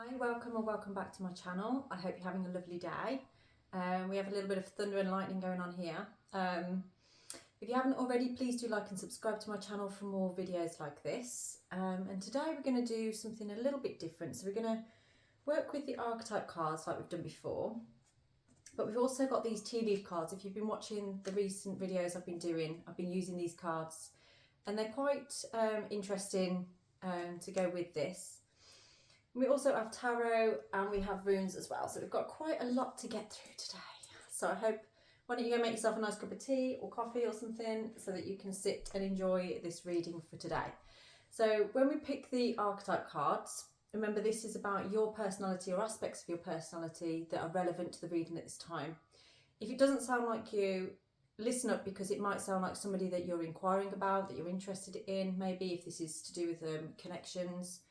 Hi, welcome or welcome back to my channel. I hope you're having a lovely day. We have a little bit of thunder and lightning going on here. If you haven't already, please do like and subscribe to my channel for more videos like this. And today we're going to do something a little bit different. So we're going to work with the archetype cards like we've done before. But we've also got these tea leaf cards. If you've been watching the recent videos I've been doing, I've been using these cards. And they're quite interesting to go with this. We also have tarot and we have runes as well. So we've got quite a lot to get through today. So I hope, why don't you go make yourself a nice cup of tea or coffee or something so that you can sit and enjoy this reading for today. So when we pick the archetype cards, remember this is about your personality or aspects of your personality that are relevant to the reading at this time. If it doesn't sound like you, listen up, because it might sound like somebody that you're inquiring about, that you're interested in, maybe if this is to do with connections.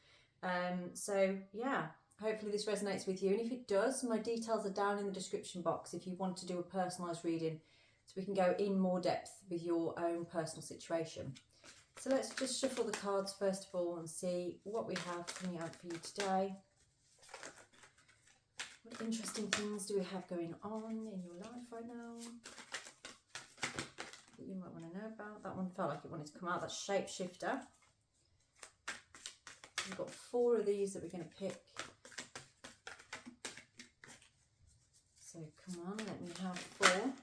So yeah, hopefully this resonates with you, and if it does, my details are down in the description box if you want to do a personalised reading so we can go in more depth with your own personal situation. So let's just shuffle the cards first of all and see what we have coming out for you today. What interesting things do we have going on in your life right now that you might want to know about? That one felt like it wanted to come out. That's Shapeshifter. We've got 4 of these that we're going to pick. So come on, let me have 4.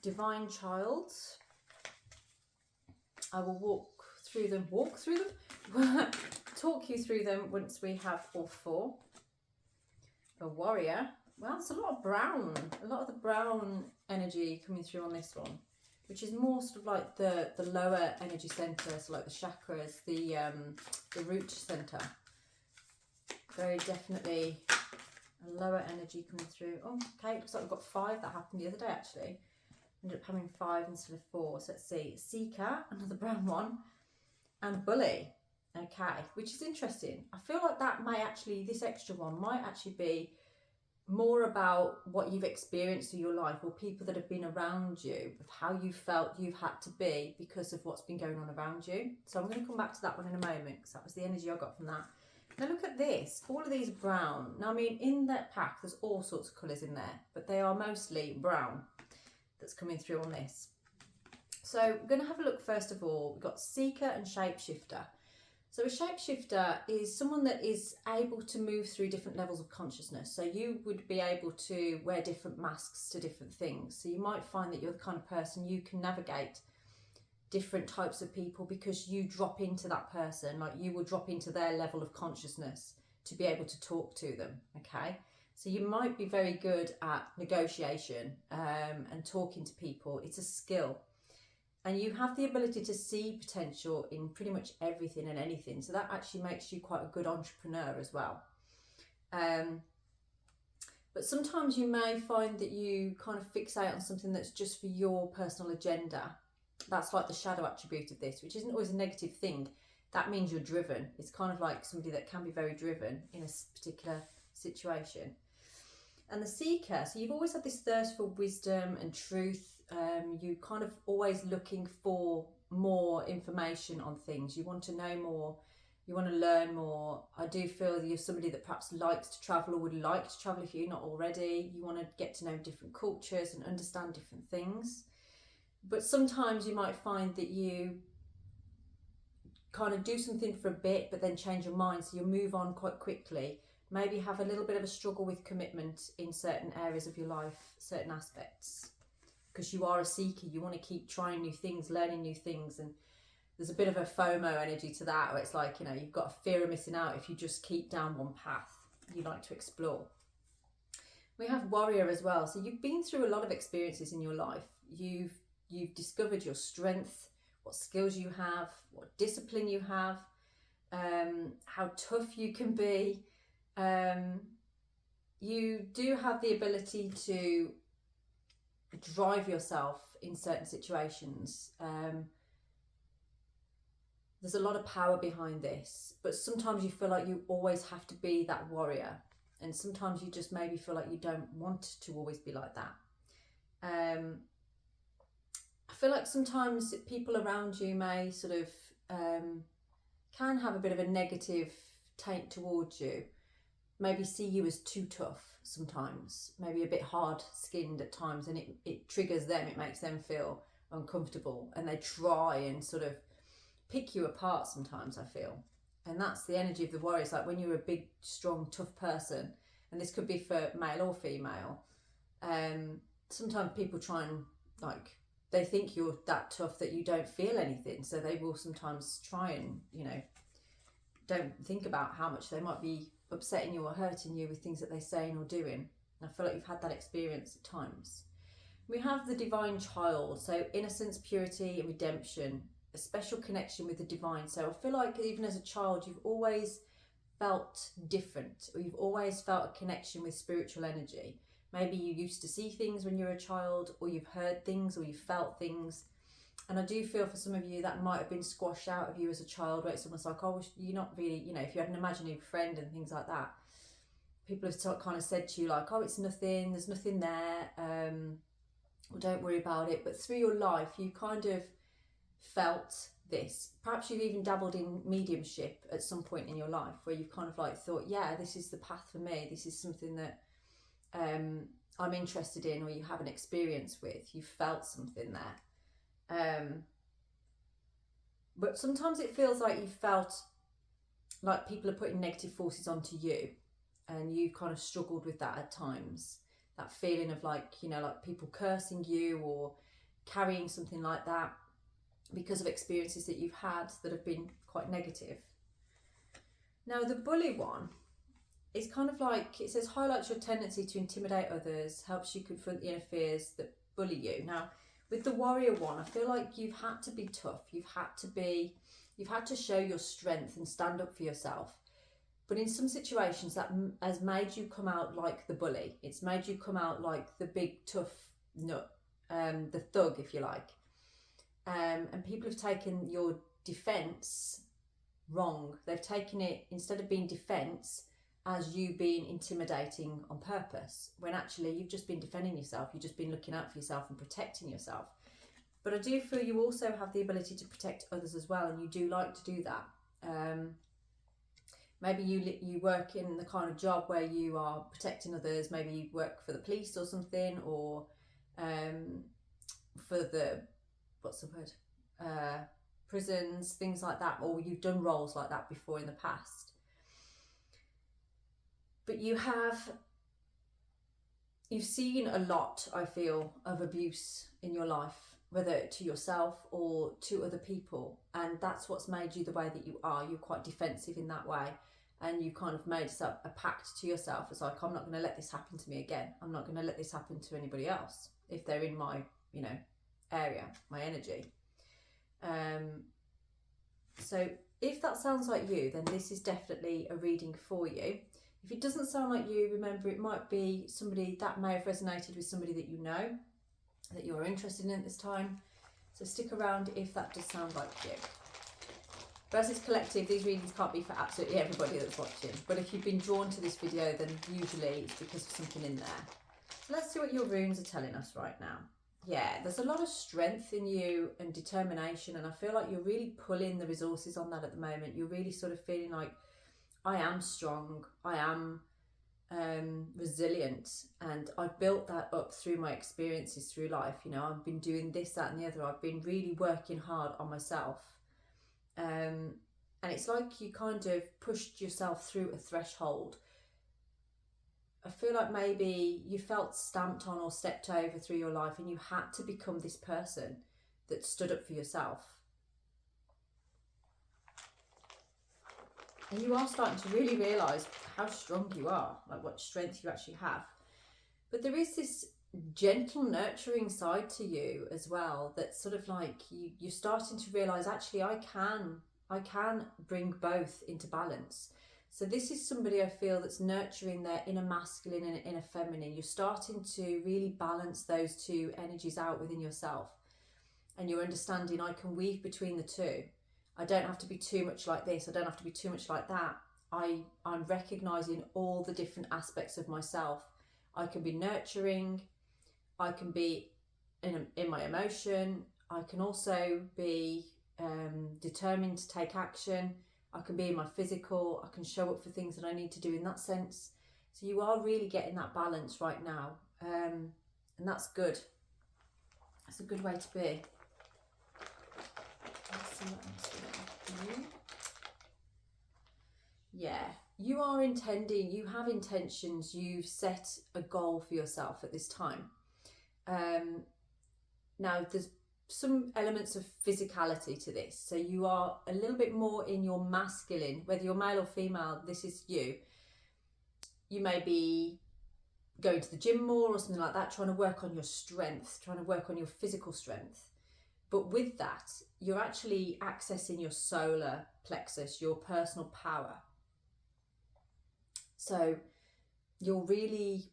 Divine Child. I will talk you through them once we have all 4. A Warrior. Well, it's a lot of brown. A lot of the brown energy coming through on this one, which is more sort of like the lower energy centre, so like the chakras, the root centre. Very definitely a lower energy coming through. Oh, okay, looks like we've got 5. That happened the other day actually. Ended up having 5 instead of 4. So let's see, Seeker, another brown one, and Bully. Okay, which is interesting. I feel like that may actually, this extra one might actually be more about what you've experienced through your life, or people that have been around you, of how you felt you've had to be because of what's been going on around you. So I'm going to come back to that one in a moment, because that was the energy I got from that. Now look at this, all of these are brown. Now I mean, in that pack there's all sorts of colours in there, but they are mostly brown that's coming through on this. So we're going to have a look first of all. We've got Seeker and Shapeshifter. So a shapeshifter is someone that is able to move through different levels of consciousness. So you would be able to wear different masks to different things. So you might find that you're the kind of person you can navigate different types of people because you drop into that person, like you will drop into their level of consciousness to be able to talk to them, okay? So you might be very good at negotiation and talking to people. It's a skill. And you have the ability to see potential in pretty much everything and anything. So that actually makes you quite a good entrepreneur as well. But sometimes you may find that you kind of fixate on something that's just for your personal agenda. That's like the shadow attribute of this, which isn't always a negative thing. That means you're driven. It's kind of like somebody that can be very driven in a particular situation. And the Seeker, so you've always had this thirst for wisdom and truth. You kind of always looking for more information on things. You want to know more. You want to learn more. I do feel that you're somebody that perhaps likes to travel or would like to travel if you're not already. You want to get to know different cultures and understand different things. But sometimes you might find that you kind of do something for a bit, but then change your mind. So you move on quite quickly. Maybe have a little bit of a struggle with commitment in certain areas of your life, certain aspects. Because you are a seeker, you want to keep trying new things, learning new things, and there's a bit of a FOMO energy to that, where it's like, you know, you've got a fear of missing out if you just keep down one path you like to explore. We have Warrior as well. So you've been through a lot of experiences in your life. You've discovered your strength, what skills you have, what discipline you have, how tough you can be. You do have the ability to drive yourself in certain situations. There's a lot of power behind this, but sometimes you feel like you always have to be that warrior, and sometimes you just maybe feel like you don't want to always be like that. I feel like sometimes people around you may sort of can have a bit of a negative taint towards you maybe see you as too tough sometimes, maybe a bit hard skinned at times, and it triggers them, it makes them feel uncomfortable, and they try and sort of pick you apart sometimes, I feel. And that's the energy of the warrior. It's like when you're a big, strong, tough person, and this could be for male or female, sometimes people try and, like, they think you're that tough that you don't feel anything, so they will sometimes try and, you know, don't think about how much they might be upsetting you or hurting you with things that they're saying or doing. And I feel like you've had that experience at times. We have the divine child, so innocence, purity and redemption, a special connection with the divine. So I feel like even as a child, you've always felt different, or you've always felt a connection with spiritual energy. Maybe you used to see things when you were a child, or you've heard things, or you felt things. And I do feel for some of you that might have been squashed out of you as a child, where it's almost like, oh, you're not really, you know, if you had an imaginary friend and things like that, people have kind of said to you like, oh, it's nothing, there's nothing there, well, don't worry about it. But through your life, you kind of felt this. Perhaps you've even dabbled in mediumship at some point in your life, where you've kind of like thought, yeah, this is the path for me, this is something that I'm interested in, or you have an experience with, you felt something there. But sometimes it feels like you felt like people are putting negative forces onto you, and you kind of struggled with that at times. That feeling of like, you know, like people cursing you or carrying something like that because of experiences that you've had that have been quite negative. Now the bully one is kind of like, it says highlights your tendency to intimidate others, helps you confront the inner fears that bully you. Now with the warrior one, I feel like you've had to be tough, you've had to show your strength and stand up for yourself. But in some situations that has made you come out like the bully. It's made you come out like the big tough nut, the thug, if you like. And people have taken your defence wrong. They've taken it, instead of being defence, as you being intimidating on purpose, when actually you've just been defending yourself. You've just been looking out for yourself and protecting yourself. But I do feel you also have the ability to protect others as well, and you do like to do that. Maybe you work in the kind of job where you are protecting others. Maybe you work for the police or something, or for the, what's the word, prisons, things like that, or you've done roles like that before in the past. But you've seen a lot, I feel, of abuse in your life, whether to yourself or to other people, and that's what's made you the way that you are. You're quite defensive in that way, and you kind of made a pact to yourself. It's like, I'm not going to let this happen to me again. I'm not going to let this happen to anybody else if they're in my, you know, area, my energy. So if that sounds like you, then this is definitely a reading for you. If it doesn't sound like you, remember, it might be somebody that may have resonated with somebody that you know, that you're interested in at this time. So stick around if that does sound like you. But as it's collective, these readings can't be for absolutely everybody that's watching. But if you've been drawn to this video, then usually it's because of something in there. So let's see what your runes are telling us right now. Yeah, there's a lot of strength in you and determination, and I feel like you're really pulling the resources on that at the moment. You're really sort of feeling like, I am strong, I am resilient, and I've built that up through my experiences through life. You know, I've been doing this, that and the other. I've been really working hard on myself, and it's like you kind of pushed yourself through a threshold. I feel like maybe you felt stamped on or stepped over through your life, and you had to become this person that stood up for yourself. And you are starting to really realise how strong you are, like what strength you actually have. But there is this gentle, nurturing side to you as well, that's sort of like you're starting to realise, actually, I can bring both into balance. So this is somebody, I feel, that's nurturing their inner masculine and inner feminine. You're starting to really balance those two energies out within yourself. And you're understanding, I can weave between the two. I don't have to be too much like this. I don't have to be too much like that. I'm recognising all the different aspects of myself. I can be nurturing. I can be in my emotion. I can also be determined to take action. I can be in my physical, I can show up for things that I need to do in that sense. So you are really getting that balance right now, and that's good. That's a good way to be. Let's see what else we have for you. Yeah, you are intending, you have intentions, you've set a goal for yourself at this time. Now, there's some elements of physicality to this. So you are a little bit more in your masculine, whether you're male or female, this is you. You may be going to the gym more or something like that, trying to work on your strength, trying to work on your physical strength. But with that, you're actually accessing your solar plexus, your personal power. So you're really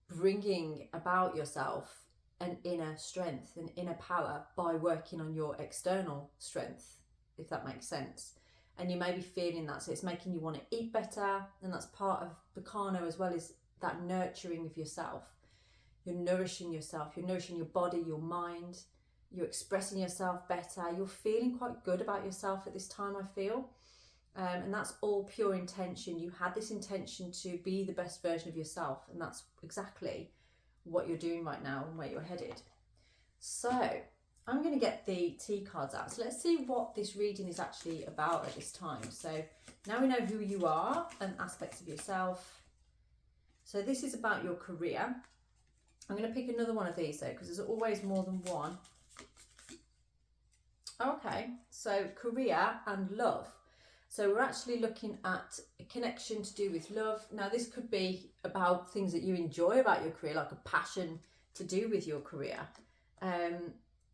bringing about yourself an inner strength, an inner power by working on your external strength, if that makes sense. And you may be feeling that, so it's making you want to eat better, and that's part of Bacano as well, is that nurturing of yourself. You're nourishing yourself, you're nourishing your body, your mind, you're expressing yourself better, you're feeling quite good about yourself at this time, I feel. And that's all pure intention. You had this intention to be the best version of yourself, and that's exactly what you're doing right now and where you're headed. So I'm going to get the T cards out. So let's see what this reading is actually about at this time. So now we know who you are and aspects of yourself. So this is about your career. I'm going to pick another one of these though, because there's always more than one. Okay, so career and love. So we're actually looking at a connection to do with love. Now this could be about things that you enjoy about your career, like a passion to do with your career.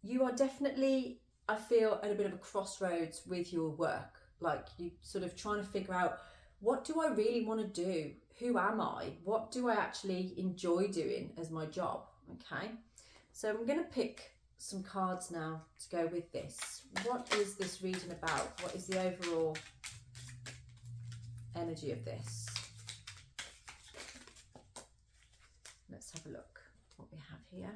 You are definitely, I feel, at a bit of a crossroads with your work. Like you sort of trying to figure out, what do I really want to do? Who am I? What do I actually enjoy doing as my job? Okay, so I'm going to pick some cards now to go with this. What is this reading about? What is the overall energy of this? Let's have a look what we have here.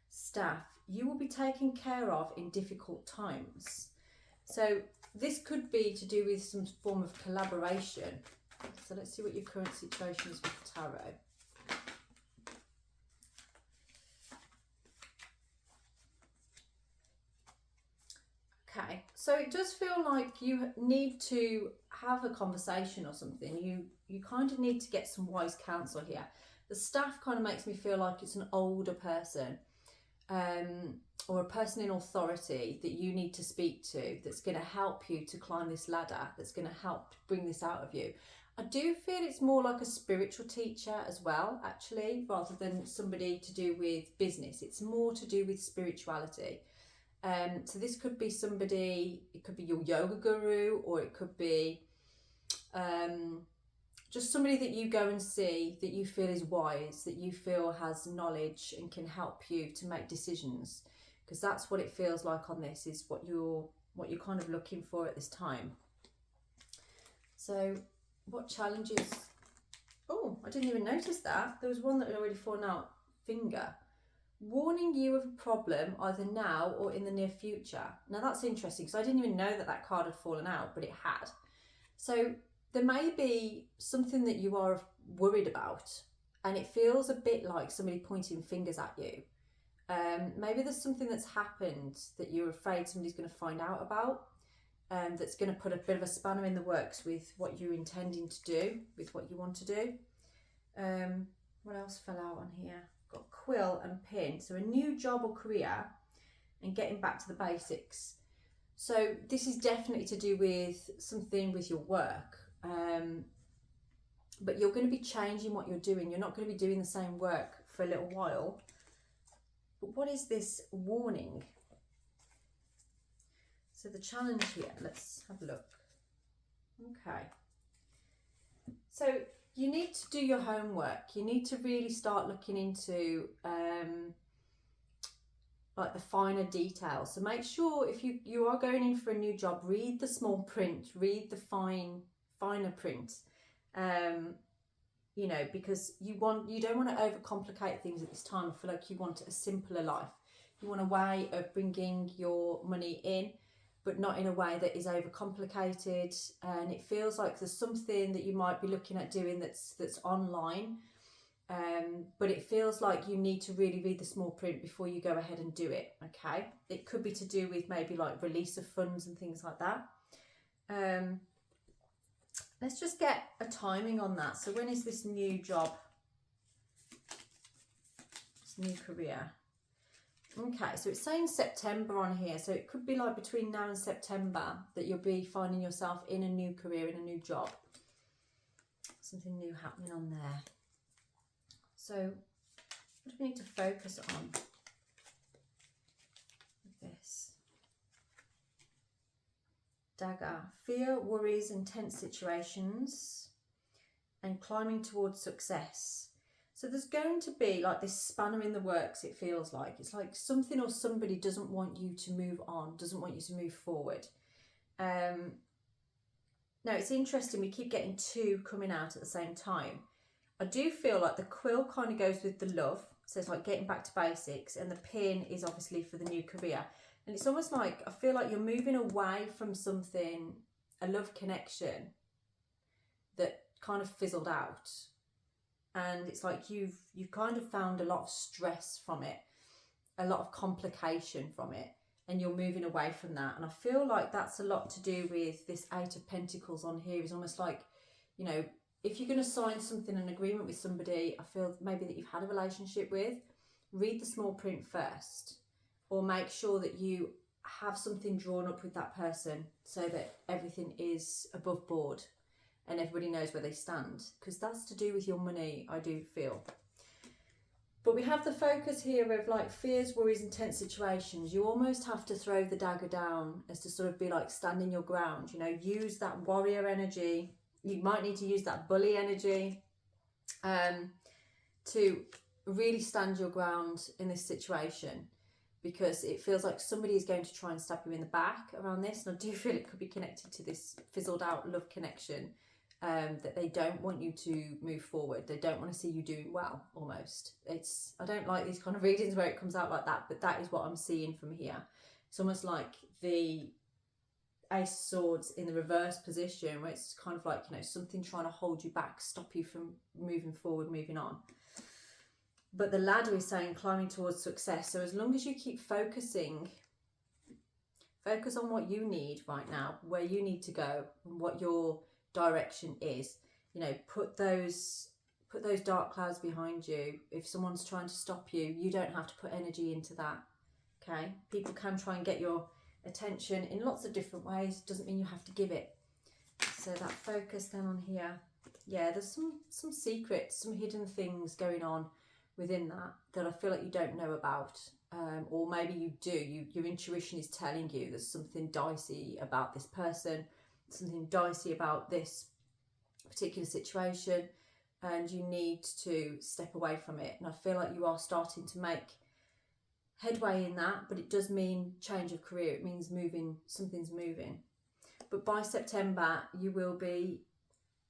Staff, you will be taken care of in difficult times. So this could be to do with some form of collaboration. So let's see what your current situation is with the tarot. Okay, so it does feel like you need to have a conversation or something. You kind of need to get some wise counsel here. The staff kind of makes me feel like it's an older person, or a person in authority that you need to speak to, that's going to help you to climb this ladder, that's going to help bring this out of you. I do feel it's more like a spiritual teacher as well, actually, rather than somebody to do with business. It's more to do with spirituality. So this could be somebody, it could be your yoga guru, or it could be just somebody that you go and see that you feel is wise, that you feel has knowledge and can help you to make decisions, because that's what it feels like on this, is what you're kind of looking for at this time. So what challenges? Oh, I didn't even notice that. There was one that had already fallen out. Finger. Warning you of a problem either now or in the near future. Now that's interesting, because I didn't even know that that card had fallen out, but it had. So there may be something that you are worried about, and it feels a bit like somebody pointing fingers at you. Maybe there's something that's happened that you're afraid somebody's going to find out about, that's going to put a bit of a spanner in the works with what you're intending to do, with what you want to do. What else fell out on here? Got quill and pin. So a new job or career and getting back to the basics. So this is definitely to do with something with your work. But you're going to be changing what you're doing. You're not going to be doing the same work for a little while. But what is this warning? So the challenge here, let's have a look. Okay. So you need to do your homework. You need to really start looking into like the finer details. So make sure if you are going in for a new job, read the small print, read the finer print. You know, because you don't want to overcomplicate things at this time. I feel like you want a simpler life. You want a way of bringing your money in but not in a way that is overcomplicated. And it feels like there's something that you might be looking at doing that's online, but it feels like you need to really read the small print before you go ahead and do it. Okay, it could be to do with maybe like release of funds and things like that. Let's just get a timing on that. So when is this new job, this new career? Okay, so it's saying September on here, so it could be like between now and September that you'll be finding yourself in a new career, in a new job. Something new happening on there. So what do we need to focus on with this? Dagger. Fear, worries, intense situations, and climbing towards success. So there's going to be like this spanner in the works, it feels like. It's like something or somebody doesn't want you to move on, doesn't want you to move forward. Now, it's interesting, we keep getting two coming out at the same time. I do feel like the quill kind of goes with the love. So it's like getting back to basics, and the pin is obviously for the new career. And it's almost like, I feel like you're moving away from something, a love connection that kind of fizzled out. And it's like you've kind of found a lot of stress from it, a lot of complication from it, and you're moving away from that. And I feel like that's a lot to do with this Eight of Pentacles on here. Is almost like, you know, if you're going to sign something, an agreement with somebody, I feel maybe that you've had a relationship with, read the small print first, or make sure that you have something drawn up with that person so that everything is above board and everybody knows where they stand, because that's to do with your money, I do feel. But we have the focus here of like fears, worries, intense situations. You almost have to throw the dagger down as to sort of be like standing your ground, you know, use that warrior energy. You might need to use that bully energy to really stand your ground in this situation, because it feels like somebody is going to try and stab you in the back around this. And I do feel it could be connected to this fizzled out love connection. That they don't want you to move forward. They don't want to see you doing well, almost. I don't like these kind of readings where it comes out like that, but that is what I'm seeing from here. It's almost like the Ace of Swords in the reverse position, where it's kind of like, you know, something trying to hold you back, stop you from moving forward, moving on. But the ladder is saying climbing towards success. So as long as you keep focus on what you need right now, where you need to go, and what your direction is, you know, put those dark clouds behind you. If someone's trying to stop you, you don't have to put energy into that. Okay, people can try and get your attention in lots of different ways. Doesn't mean you have to give it. So that focus then on here, yeah, there's some secrets, some hidden things going on within that I feel like you don't know about, or maybe you do. Your intuition is telling you there's something dicey about this person, something dicey about this particular situation, and you need to step away from it. And I feel like you are starting to make headway in that, but it does mean change of career. It means moving, something's moving. But by September, you will be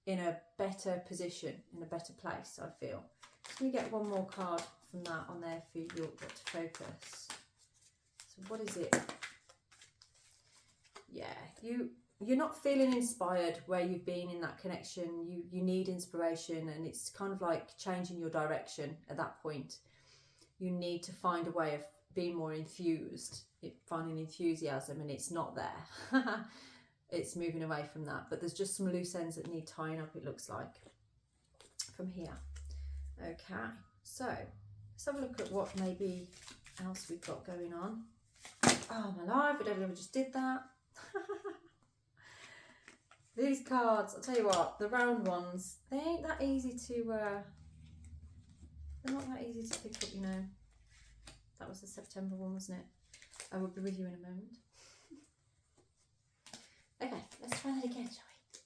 in a better position, in a better place, I feel. Just going to get one more card from that on there for you to focus. So what is it? Yeah, you're not feeling inspired where you've been in that connection. You need inspiration, and it's kind of like changing your direction at that point. You need to find a way of being more enthused, finding enthusiasm, and it's not there. It's moving away from that. But there's just some loose ends that need tying up, it looks like, from here. Okay, so let's have a look at what maybe else we've got going on. Oh my life, I don't know if I just did that. These cards, I'll tell you what, the round ones, they ain't that easy to, they're not that easy to pick up, you know. That was the September one, wasn't it? I will be with you in a moment. Okay, let's try that again, shall we?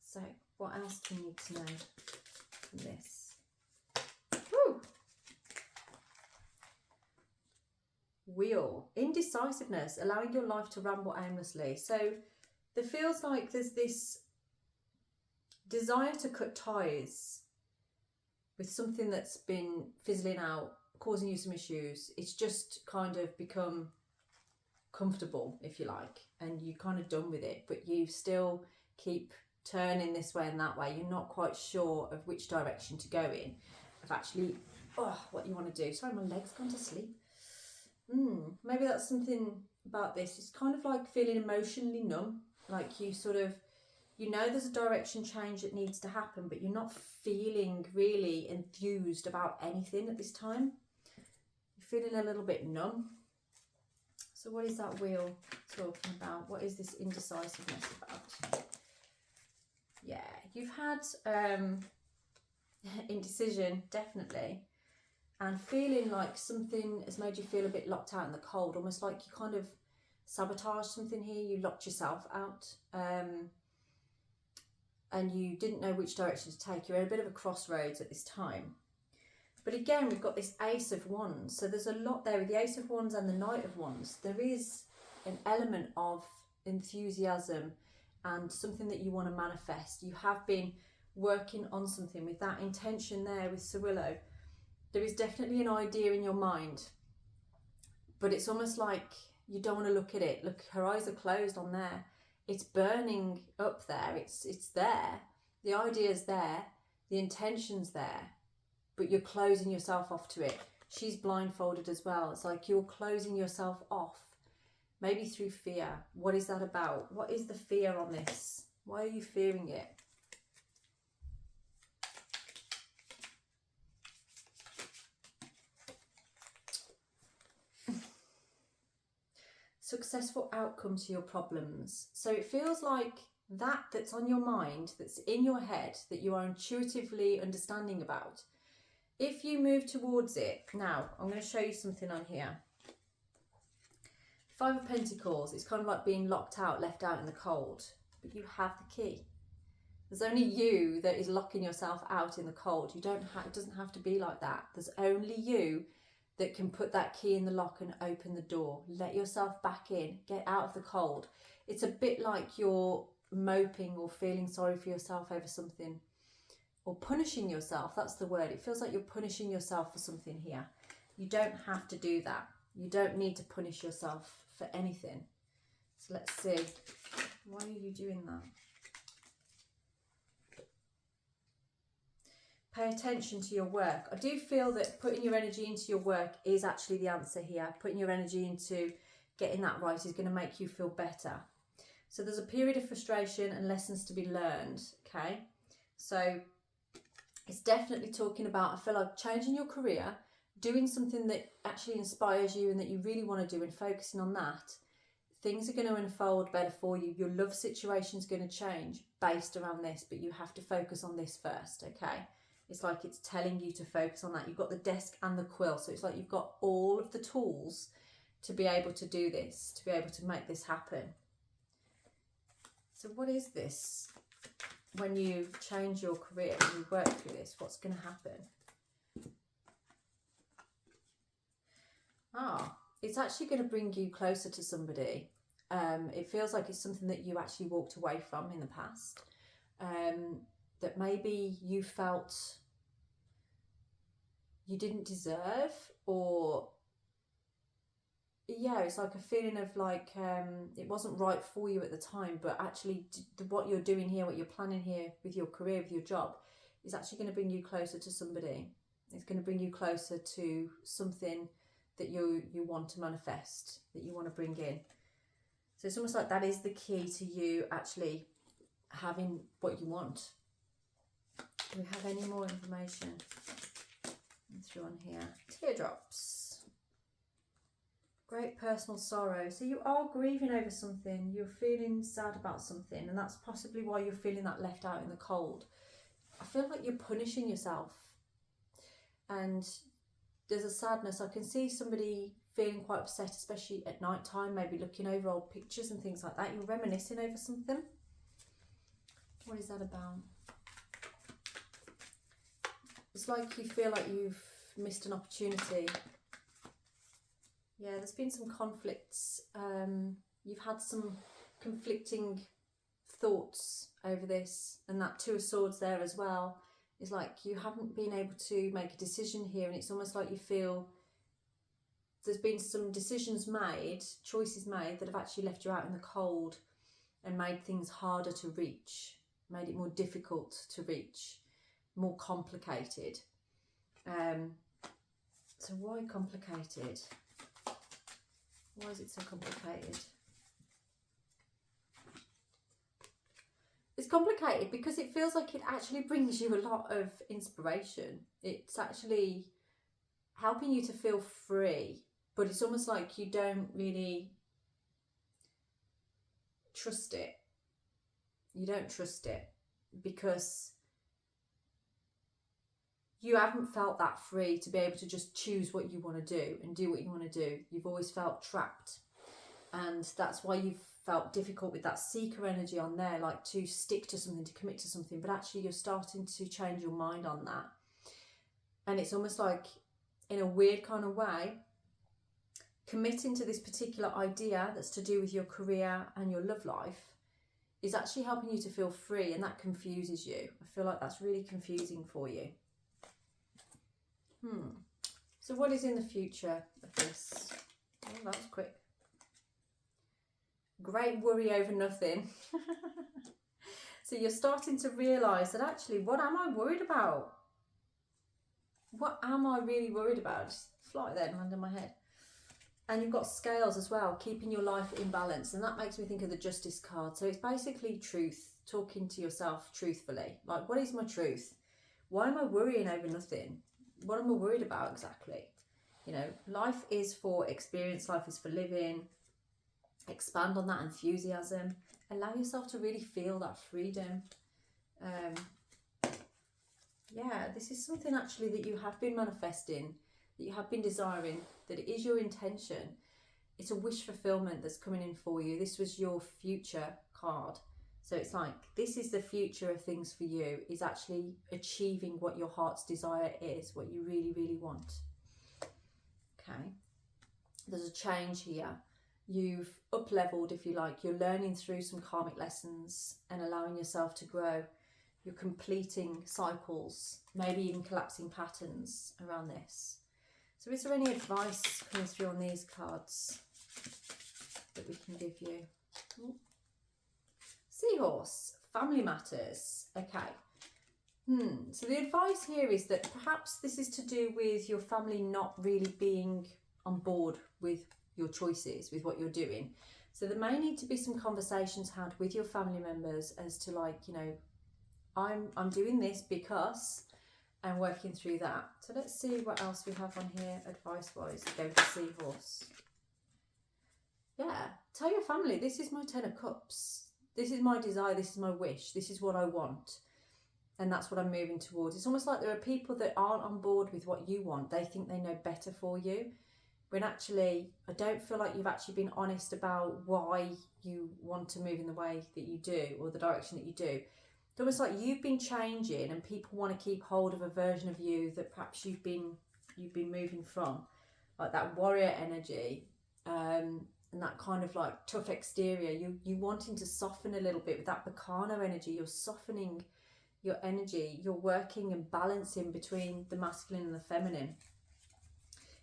So, what else do we need to know from this? Woo! Wheel. Indecisiveness, allowing your life to ramble aimlessly. So, there feels like there's this desire to cut ties with something that's been fizzling out, causing you some issues. It's just kind of become comfortable, if you like, and you're kind of done with it, but you still keep turning this way and that way. You're not quite sure of which direction to go in, of actually what you want to do. Sorry, my leg's gone to sleep. Maybe that's something about this. It's kind of like feeling emotionally numb, like you sort of, you know, there's a direction change that needs to happen, but you're not feeling really enthused about anything at this time. You're feeling a little bit numb. So what is that wheel talking about? What is this indecisiveness about? Yeah, you've had indecision, definitely. And feeling like something has made you feel a bit locked out in the cold, almost like you kind of sabotaged something here. You locked yourself out, and you didn't know which direction to take. You're at a bit of a crossroads at this time. But again, we've got this Ace of Wands. So there's a lot there with the Ace of Wands and the Knight of Wands. There is an element of enthusiasm and something that you want to manifest. You have been working on something with that intention there with Sir Willow. There is definitely an idea in your mind, but it's almost like you don't want to look at it. Look, her eyes are closed on there. It's burning up there. It's there. The idea's there. The intention's there, but you're closing yourself off to it. She's blindfolded as well. It's like you're closing yourself off, maybe through fear. What is that about? What is the fear on this? Why are you fearing it? Successful outcome to your problems. So it feels like that's on your mind, that's in your head, that you are intuitively understanding about. If you move towards it, now I'm going to show you something on here. Five of Pentacles, it's kind of like being locked out, left out in the cold, but you have the key. There's only you that is locking yourself out in the cold. You don't have, it doesn't have to be like that. There's only you that can put that key in the lock and open the door. Let yourself back in, get out of the cold. It's a bit like you're moping or feeling sorry for yourself over something, or punishing yourself. That's the word. It feels like you're punishing yourself for something here. You don't have to do that. You don't need to punish yourself for anything. So let's see. Why are you doing that? Pay attention to your work. I do feel that putting your energy into your work is actually the answer here. Putting your energy into getting that right is going to make you feel better. So there's a period of frustration and lessons to be learned, okay? So it's definitely talking about, I feel like, changing your career, doing something that actually inspires you and that you really want to do, and focusing on that. Things are going to unfold better for you. Your love situation is going to change based around this, but you have to focus on this first, okay? It's like it's telling you to focus on that. You've got the desk and the quill. So it's like you've got all of the tools to be able to do this, to be able to make this happen. So what is this? When you change your career, when you work through this, what's going to happen? It's actually going to bring you closer to somebody. It feels like it's something that you actually walked away from in the past. That maybe you felt you didn't deserve, or yeah, it's like a feeling of like it wasn't right for you at the time, but actually what you're doing here, what you're planning here with your career, with your job, is actually going to bring you closer to somebody. It's going to bring you closer to something that you want to manifest, that you want to bring in. So it's almost like that is the key to you actually having what you want. Do we have any more information through on here? Teardrops. Great personal sorrow. So you are grieving over something. You're feeling sad about something, and that's possibly why you're feeling that left out in the cold. I feel like you're punishing yourself, and there's a sadness. I can see somebody feeling quite upset, especially at night time, maybe looking over old pictures and things like that. You're reminiscing over something. What is that about? It's like you feel like you've missed an opportunity. Yeah, there's been some conflicts. You've had some conflicting thoughts over this, and that Two of Swords there as well. It's like you haven't been able to make a decision here, and it's almost like you feel there's been some decisions made, choices made that have actually left you out in the cold and made things harder to reach, made it more difficult to reach, more complicated. So why complicated? Why is it so complicated? It's complicated because it feels like it actually brings you a lot of inspiration. It's actually helping you to feel free, but it's almost like you don't really trust it. You don't trust it because you haven't felt that free to be able to just choose what you want to do and do what you want to do. You've always felt trapped, and that's why you've felt difficult with that seeker energy on there, like to stick to something, to commit to something, but actually you're starting to change your mind on that. And it's almost like, in a weird kind of way, committing to this particular idea that's to do with your career and your love life is actually helping you to feel free, and that confuses you. I feel like that's really confusing for you. So what is in the future of this? Oh, that was quick. Great worry over nothing. So you're starting to realise that actually, what am I worried about? What am I really worried about? Just fly there and land on my head. And you've got scales as well, keeping your life in balance. And that makes me think of the Justice card. So it's basically truth, talking to yourself truthfully. Like, what is my truth? Why am I worrying over nothing? What am I worried about exactly? You know, life is for experience, life is for living. Expand on that enthusiasm. Allow yourself to really feel that freedom. Yeah, this is something actually that you have been manifesting, that you have been desiring, that it is your intention. It's a wish fulfillment that's coming in for you. This was your future card. So it's like, this is the future of things for you, is actually achieving what your heart's desire is, what you really, really want. Okay. There's a change here. You've up-leveled, if you like. You're learning through some karmic lessons and allowing yourself to grow. You're completing cycles, maybe even collapsing patterns around this. So is there any advice coming through on these cards that we can give you? Ooh. Seahorse, family matters. Okay. So the advice here is that perhaps this is to do with your family not really being on board with your choices, with what you're doing. So there may need to be some conversations had with your family members as to, like, you know, I'm doing this because I'm working through that. So let's see what else we have on here advice wise. Go to Seahorse. Yeah, tell your family, this is my 10 of Cups. This is my desire, this is my wish, this is what I want. And that's what I'm moving towards. It's almost like there are people that aren't on board with what you want. They think they know better for you. When actually, I don't feel like you've actually been honest about why you want to move in the way that you do, or the direction that you do. It's almost like you've been changing and people want to keep hold of a version of you that perhaps you've been moving from. Like that warrior energy, and that kind of like tough exterior. You wanting to soften a little bit with that Bacano energy. You're softening your energy. You're working and balancing between the masculine and the feminine.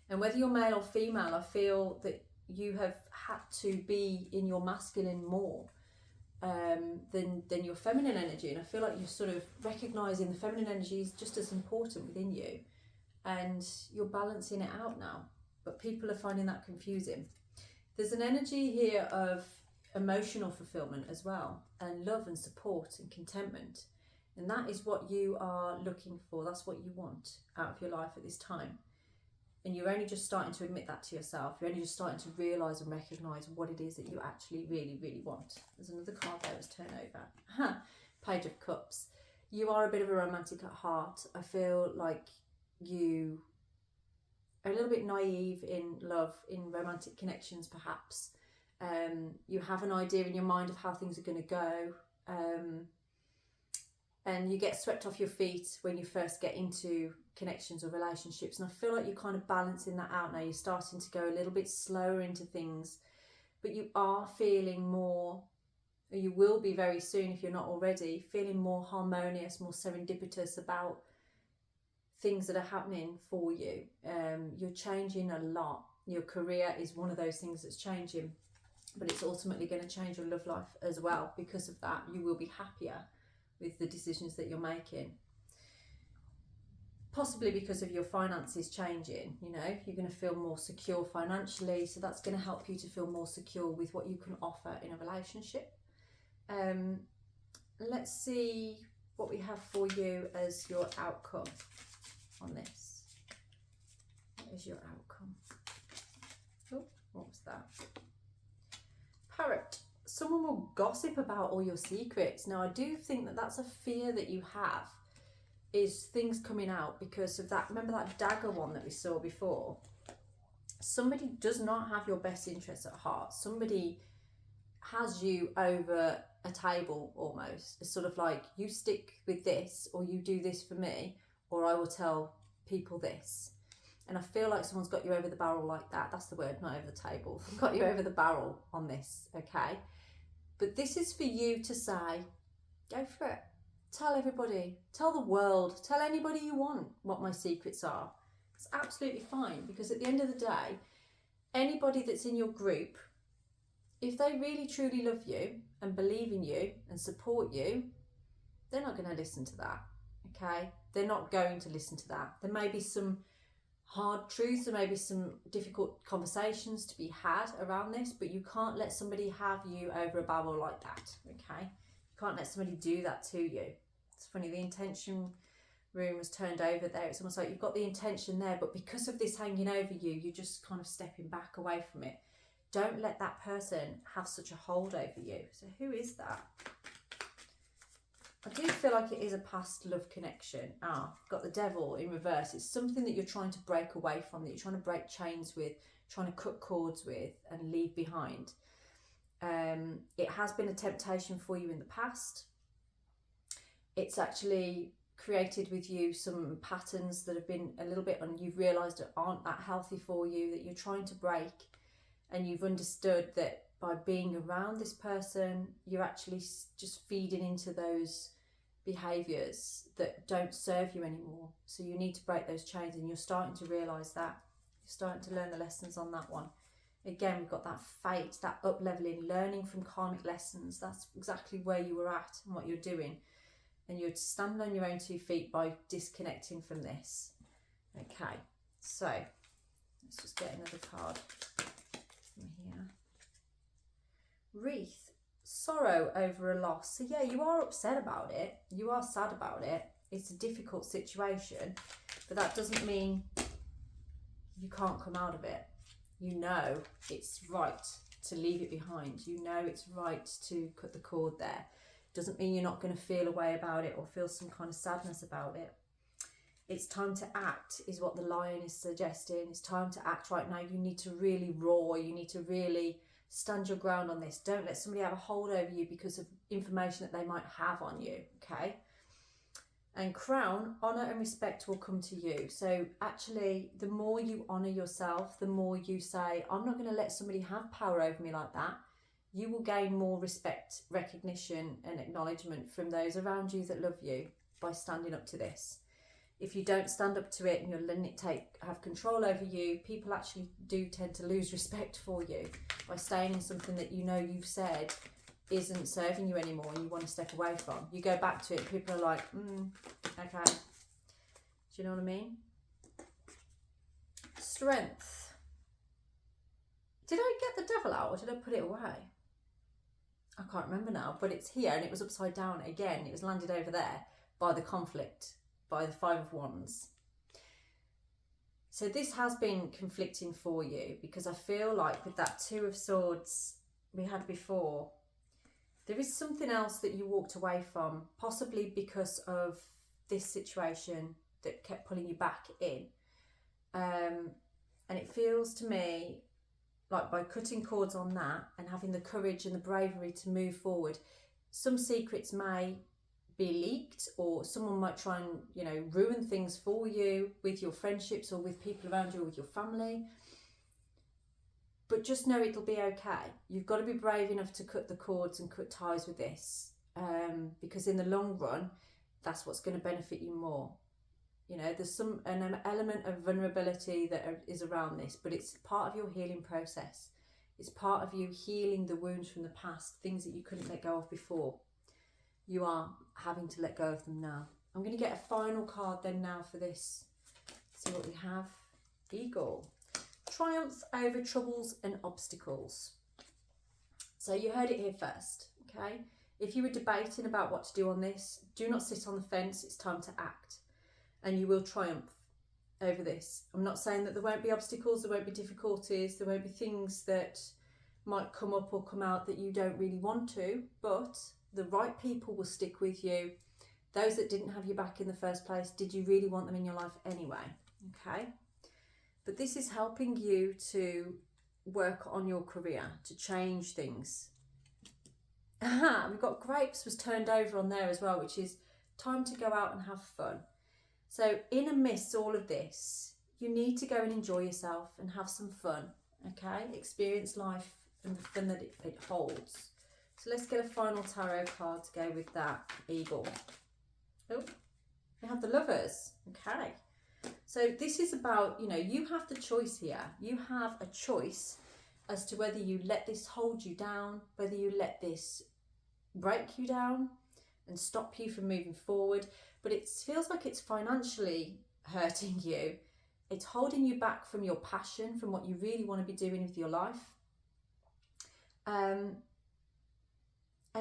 And whether you're male or female, I feel that you have had to be in your masculine more than your feminine energy. And I feel like you're sort of recognising the feminine energy is just as important within you. And you're balancing it out now. But people are finding that confusing. There's an energy here of emotional fulfillment as well. And love and support and contentment. And that is what you are looking for. That's what you want out of your life at this time. And you're only just starting to admit that to yourself. You're only just starting to realise and recognise what it is that you actually really, really want. There's another card there that's turned over. Page of Cups. You are a bit of a romantic at heart. I feel like you are a little bit naive in love, in romantic connections perhaps. You have an idea in your mind of how things are going to go. And you get swept off your feet when you first get into connections or relationships. And I feel like you're kind of balancing that out now. You're starting to go a little bit slower into things. But you are feeling more, or you will be very soon if you're not already, feeling more harmonious, more serendipitous about things that are happening for you. You're changing a lot. Your career is one of those things that's changing, but it's ultimately going to change your love life as well. Because of that, you will be happier with the decisions that you're making. Possibly because of your finances changing, you know, you're going to feel more secure financially, so that's going to help you to feel more secure with what you can offer in a relationship. Let's see what we have for you as your outcome on this. What is your outcome? Oh, what was that? Parrot. Someone will gossip about all your secrets. Now, I do think that that's a fear that you have, is things coming out because of that. Remember that dagger one that we saw before? Somebody does not have your best interests at heart. Somebody has you over a table almost. It's sort of like, you stick with this, or you do this for me, or I will tell people this. And I feel like someone's got you over the barrel like that. That's the word, not over the table. Got you over the barrel on this, okay? But this is for you to say, go for it. Tell everybody, tell the world, tell anybody you want what my secrets are. It's absolutely fine, because at the end of the day, anybody that's in your group, if they really truly love you and believe in you and support you, they're not going to listen to that, okay? They're not going to listen to that. There may be some hard truths, there may be some difficult conversations to be had around this, but you can't let somebody have you over a barrel like that, okay? You can't let somebody do that to you. It's funny, the intention room was turned over there. It's almost like you've got the intention there, but because of this hanging over you, you're just kind of stepping back away from it. Don't let that person have such a hold over you. So who is that? I do feel like it is a past love connection. Got the devil in reverse. It's something that you're trying to break away from, that you're trying to break chains with, trying to cut cords with and leave behind. It has been a temptation for you in the past. It's actually created with you some patterns that have been a little bit, and you've realised that aren't that healthy for you, that you're trying to break, and you've understood that by being around this person, you're actually just feeding into those behaviours that don't serve you anymore. So you need to break those chains, and you're starting to realise that. You're starting to learn the lessons on that one. Again, we've got that fate, that up-leveling, learning from karmic lessons. That's exactly where you were at and what you're doing. And you're standing on your own 2 feet by disconnecting from this. Okay, so let's just get another card from here. Wreath. Sorrow over a loss. So yeah, you are upset about it. You are sad about it. It's a difficult situation, but that doesn't mean you can't come out of it. You know it's right to leave it behind. You know it's right to cut the cord there. Doesn't mean you're not going to feel a way about it or feel some kind of sadness about it. It's time to act, is what the lion is suggesting. It's time to act right now. You need to really roar. You need to really stand your ground on this. Don't let somebody have a hold over you because of information that they might have on you, okay? And crown, honour and respect will come to you. So actually, the more you honour yourself, the more you say, I'm not going to let somebody have power over me like that. You will gain more respect, recognition and acknowledgement from those around you that love you by standing up to this. If you don't stand up to it and you're letting it have control over you, people actually do tend to lose respect for you by staying in something that you know you've said isn't serving you anymore and you want to step away from. You go back to it, people are like, okay. Do you know what I mean? Strength. Did I get the devil out or did I put it away? I can't remember now, but it's here and it was upside down again. It was landed over there by the conflict, by the 5 of Wands. So this has been conflicting for you because I feel like with that 2 of Swords we had before, there is something else that you walked away from, possibly because of this situation that kept pulling you back in. And it feels to me like by cutting cords on that and having the courage and the bravery to move forward, some secrets may be leaked or someone might try and, you know, ruin things for you with your friendships or with people around you or with your family. But just know it'll be okay. You've got to be brave enough to cut the cords and cut ties with this, because in the long run, that's what's going to benefit you more. You know, there's an element of vulnerability that is around this, but it's part of your healing process. It's part of you healing the wounds from the past, things that you couldn't let go of before. You are having to let go of them now. I'm going to get a final card then now for this. See what we have. Eagle. Triumph over troubles and obstacles. So you heard it here first, okay? If you were debating about what to do on this, do not sit on the fence. It's time to act. And you will triumph over this. I'm not saying that there won't be obstacles, there won't be difficulties, there won't be things that might come up or come out that you don't really want to, but the right people will stick with you. Those that didn't have you back in the first place, did you really want them in your life anyway? Okay. But this is helping you to work on your career, to change things. Aha, we've got grapes was turned over on there as well, which is time to go out and have fun. So in amidst all of this, you need to go and enjoy yourself and have some fun, okay? Experience life and the fun that it holds. So let's get a final tarot card to go with that, Eagle. Oh, we have the Lovers, okay. So this is about, you know, you have the choice here. You have a choice as to whether you let this hold you down, whether you let this break you down and stop you from moving forward. But it feels like it's financially hurting you. It's holding you back from your passion, from what you really want to be doing with your life. And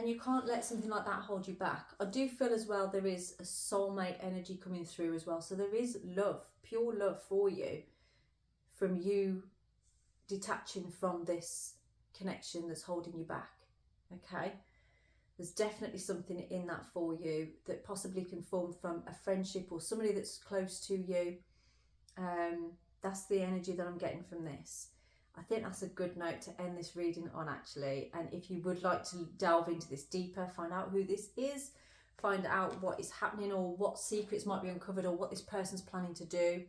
you can't let something like that hold you back. I do feel as well there is a soulmate energy coming through as well. So there is love, pure love for you, from you detaching from this connection that's holding you back, okay? There's definitely something in that for you that possibly can form from a friendship or somebody that's close to you. That's the energy that I'm getting from this. I think that's a good note to end this reading on, actually. And if you would like to delve into this deeper, find out who this is, find out what is happening or what secrets might be uncovered or what this person's planning to do,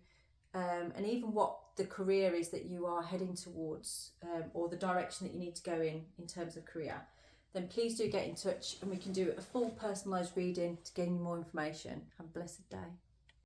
and even what the career is that you are heading towards, or the direction that you need to go in terms of career, then please do get in touch and we can do a full personalised reading to gain you more information. Have a blessed day.